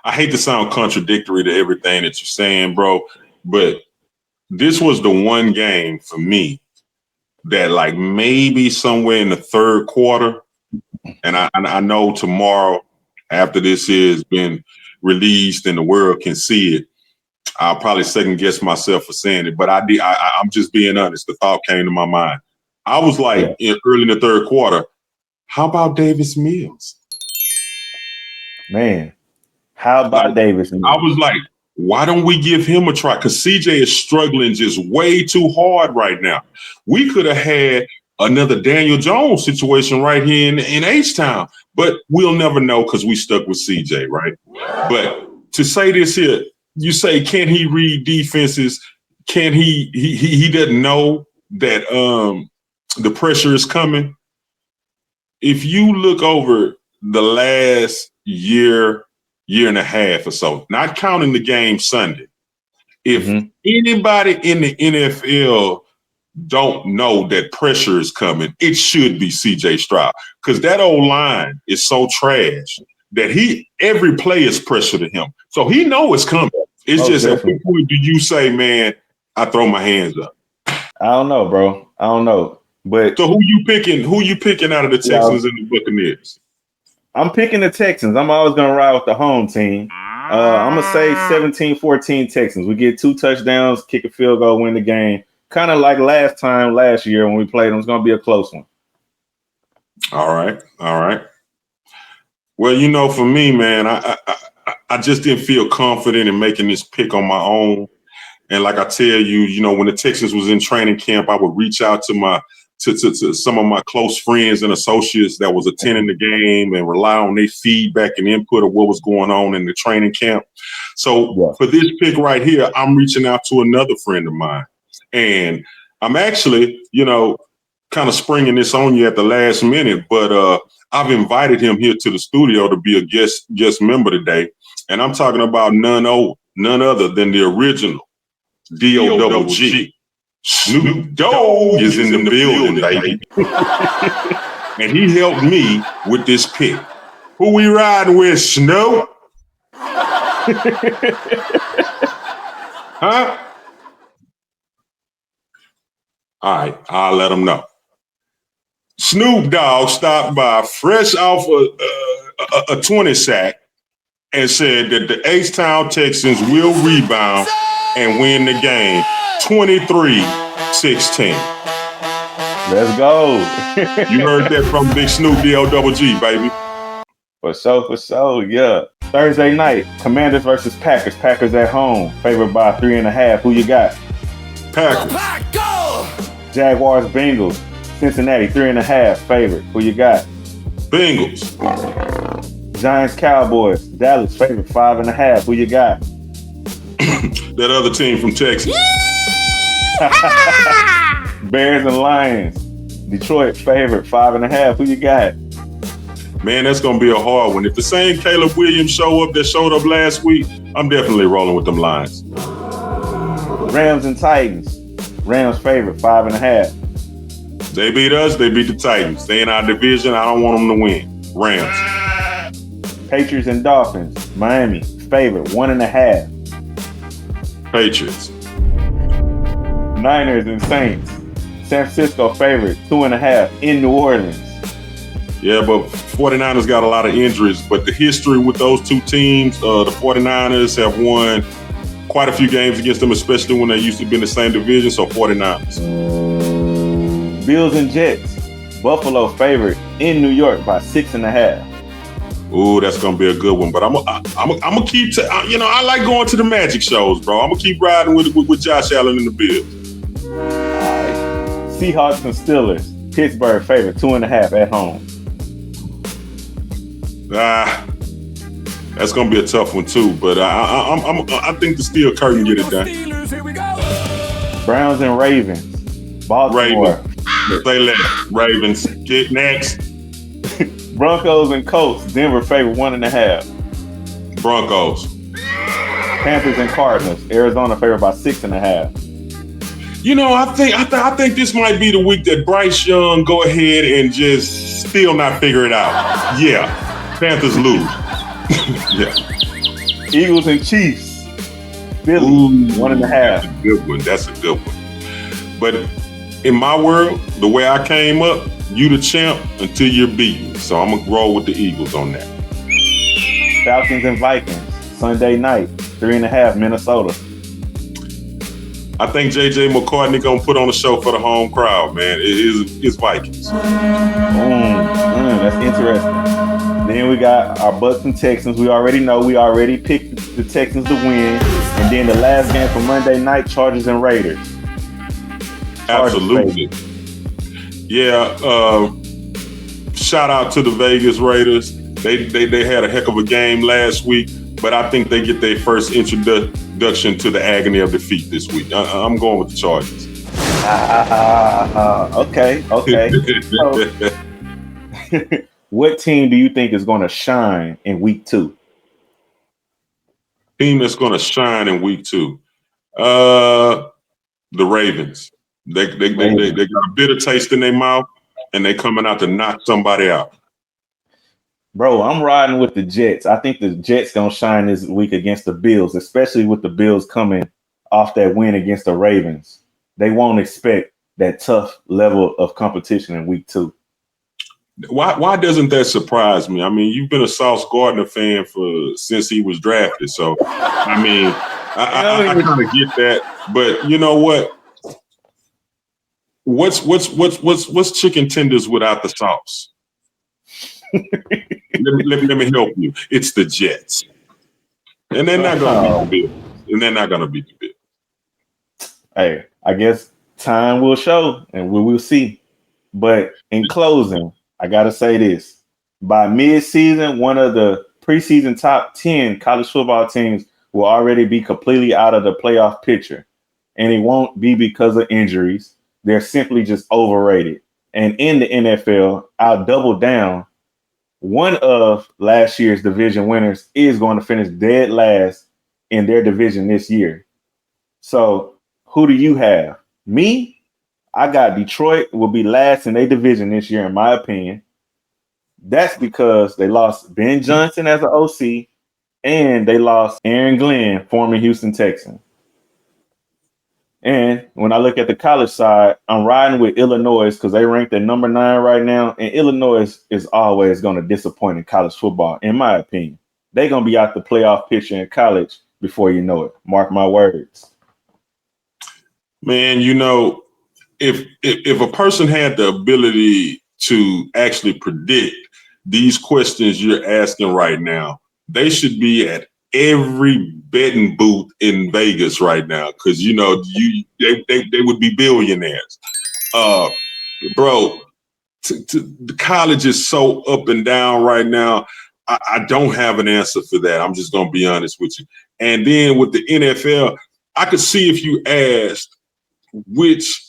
I hate to sound contradictory to everything that you're saying, bro, but this was the one game for me that like maybe somewhere in the third quarter, and I know tomorrow after this has been released and the world can see it, I'll probably second guess myself for saying it. But I'm just being honest. The thought came to my mind. I was like early in the third quarter, how about Davis Mills? Man, how about Like, Davis Mills? I was like, why don't we give him a try? Because CJ is struggling just way too hard right now. We could have had another Daniel Jones situation right here in H-Town, but we'll never know because we stuck with CJ, right? But to say this here, you say, can he read defenses? Can he doesn't know that the pressure is coming? If you look over the last year and a half or so, not counting the game Sunday, if anybody in the NFL don't know that pressure is coming, it should be CJ Stroud, because that old line is so trash that every play is pressure to him. So he know it's coming. It's just definitely. At what point do you say, man, I throw my hands up? I don't know, bro. I don't know. But so who you picking out of the Texans and the Buccaneers? I'm picking the Texans. I'm always going to ride with the home team. I'm going to say 17-14 Texans. We get 2 touchdowns, kick a field goal, win the game. Kind of like last year when we played them. It's going to be a close one. All right. Well, for me, man, I just didn't feel confident in making this pick on my own. And like I tell you, when the Texans was in training camp, I would reach out to some of my close friends and associates that was attending the game and rely on their feedback and input of what was going on in the training camp. So for this pick right here, I'm reaching out to another friend of mine. And I'm actually, kind of springing this on you at the last minute, but I've invited him here to the studio to be a guest member today. And I'm talking about none other than the original D-O-double-G. Snoop Dogg is in the building, baby. And he helped me with this pick. Who we riding with, Snoop? Huh? All right, I'll let him know. Snoop Dogg stopped by fresh off a 20 sack and said that the H-Town Texans will rebound and win the game 23-16. Let's go. You heard that from Big Snoop D-O-double-G, baby. For sure, yeah. Thursday night, Commanders versus Packers. Packers at home, favored by 3.5. Who you got? Packers. Jaguars, Bengals. Cincinnati, 3.5, favorite. Who you got? Bengals. Giants, Cowboys. Dallas, favorite, 5.5. Who you got? That other team from Texas. Bears and Lions. Detroit, favorite, 5.5. Who you got? Man, that's going to be a hard one. If the same Caleb Williams showed up last week, I'm definitely rolling with them Lions. Rams and Titans. Rams favorite, 5.5. They beat us, they beat the Titans. They in our division. I don't want them to win. Rams. Patriots and Dolphins. Miami, favorite, 1.5. Patriots. Niners and Saints. San Francisco favorite, 2.5 in New Orleans. Yeah, but 49ers got a lot of injuries. But the history with those two teams, the 49ers have won quite a few games against them, especially when they used to be in the same division. So 49ers. Bills and Jets. Buffalo favorite in New York by 6.5. Ooh, that's gonna be a good one. But I'm gonna keep. I like going to the magic shows, bro. I'm gonna keep riding with Josh Allen in the Bills. All right. Seahawks and Steelers. Pittsburgh favorite, 2.5 at home. That's gonna be a tough one too. But I think the Steel Curtain get it done. Browns and Ravens. Baltimore. Say less. Ravens. Get next. Broncos and Colts. Denver favorite, 1.5. Broncos. Panthers and Cardinals. Arizona favorite by 6.5. I think this might be the week that Bryce Young go ahead and just still not figure it out. Yeah. Panthers lose. Yeah. Eagles and Chiefs. Philly, 1.5. That's a good one. But in my world, the way I came up, you the champ until you're beaten. So I'm gonna roll with the Eagles on that. Falcons and Vikings, Sunday night, 3.5, Minnesota. I think JJ McCartney gonna put on a show for the home crowd, man. It's Vikings. That's interesting. Then we got our Bucks and Texans. We already know. We already picked the Texans to win. And then the last game for Monday night, Chargers and Raiders. Absolutely. Yeah. Shout out to the Vegas Raiders. They had a heck of a game last week, but I think they get their first introduction to the agony of defeat this week. I'm going with the Chargers. Okay. So, what team do you think is going to shine in week 2? Team that's going to shine in week 2. The Ravens. They got a bitter taste in their mouth, and they coming out to knock somebody out. Bro, I'm riding with the Jets. I think the Jets going to shine this week against the Bills, especially with the Bills coming off that win against the Ravens. They won't expect that tough level of competition in week 2. Why doesn't that surprise me? I mean, you've been a Sauce Gardner fan since he was drafted. So, I mean, I kind of get that. But you know what? What's chicken tenders without the sauce? let me help you. It's the Jets, and they're not going to beat the Bills. And they're not going to beat the Bills. Hey, I guess time will show, and we will see. But in closing, I got to say this. By mid-season, one of the preseason top 10 college football teams will already be completely out of the playoff picture. And it won't be because of injuries. They're simply just overrated. And in the NFL, I'll double down. One of last year's division winners is going to finish dead last in their division this year. So who do you have? Me? I got Detroit will be last in their division this year, in my opinion. That's because they lost Ben Johnson as an OC, and they lost Aaron Glenn, former Houston Texan. And when I look at the college side, I'm riding with Illinois because they ranked at number 9 right now. And Illinois is always going to disappoint in college football, in my opinion. They're going to be out the playoff picture in college before you know it. Mark my words. Man, you know, if a person had the ability to actually predict these questions you're asking right now, they should be at every betting booth in Vegas right now, because you know they would be billionaires. Bro, the college is so up and down right now. I don't have an answer for that. I'm just gonna be honest with you. And then with the NFL, I could see if you asked which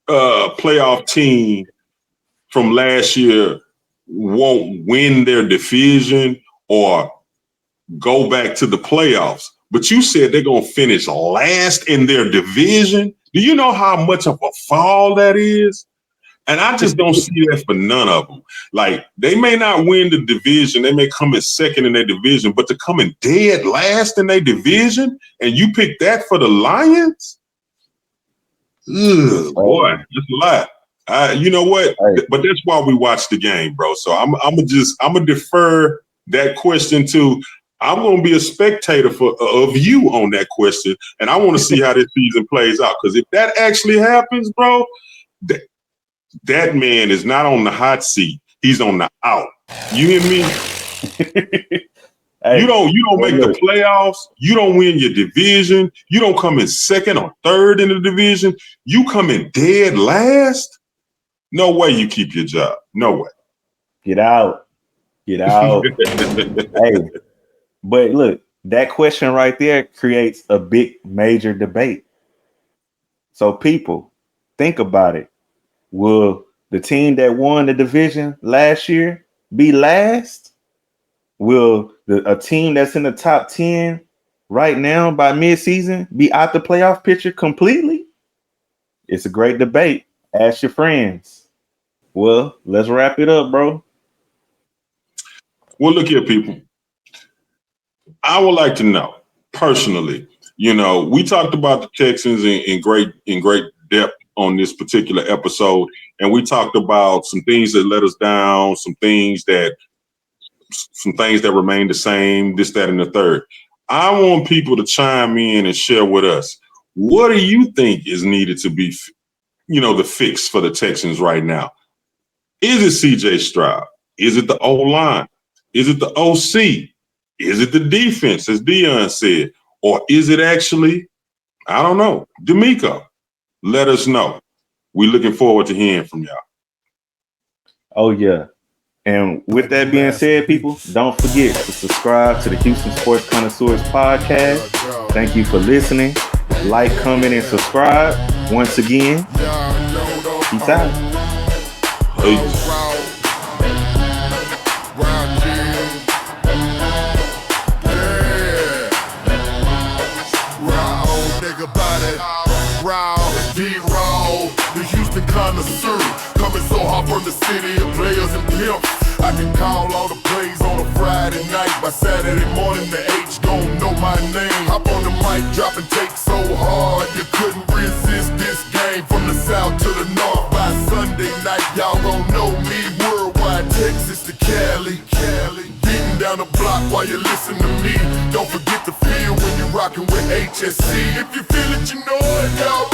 playoff team from last year won't win their division or go back to the playoffs, but you said they're going to finish last in their division. Do you know how much of a fall that is? And I just don't see that for none of them. Like, they may not win the division. They may come in second in their division, but to come in dead last in their division, and you pick that for the Lions? Ugh, boy, that's a lot. You know what? But that's why we watch the game, bro. So I'm gonna defer that question to. I'm gonna be a spectator of you on that question, and I want to see how this season plays out. Because if that actually happens, bro, that man is not on the hot seat; he's on the out. You hear me? Hey, you don't make the playoffs. You don't win your division. You don't come in second or third in the division. You come in dead last. No way you keep your job. No way. Get out. Hey, but look, that question right there creates a big major debate. So people, think about it. Will the team that won the division last year be last? Will a team that's in the top 10 right now by midseason be out the playoff picture completely? It's a great debate. Ask your friends. Well, let's wrap it up, bro. Well, look here, people. I would like to know personally. You know, we talked about the Texans in great depth on this particular episode, and we talked about some things that let us down, some things that remain the same, this, that, and the third. I want people to chime in and share with us. What do you think is needed to be, the fix for the Texans right now? Is it C.J. Stroud? Is it the O-line? Is it the OC? Is it the defense, as Dion said? Or is it actually, I don't know, D'Amico? Let us know. We're looking forward to hearing from y'all. Oh, yeah. And with that being said, people, don't forget to subscribe to the Houston Sports Connoisseurs podcast. Thank you for listening. Like, comment, and subscribe. Once again, peace out. Peace. The Houston connoisseur, coming so hard from the city of players and pimps. I can call all the plays on a Friday night. By Saturday morning, the H gon' know my name. Hop on the mic, drop and take so hard you couldn't resist this game. From the south to the north, by Sunday night, y'all gon' know me. Worldwide, Texas to Cali. Beating down the block while you listen to me. Don't forget to feel when you're rocking with HSC. If you feel it, you know it, y'all.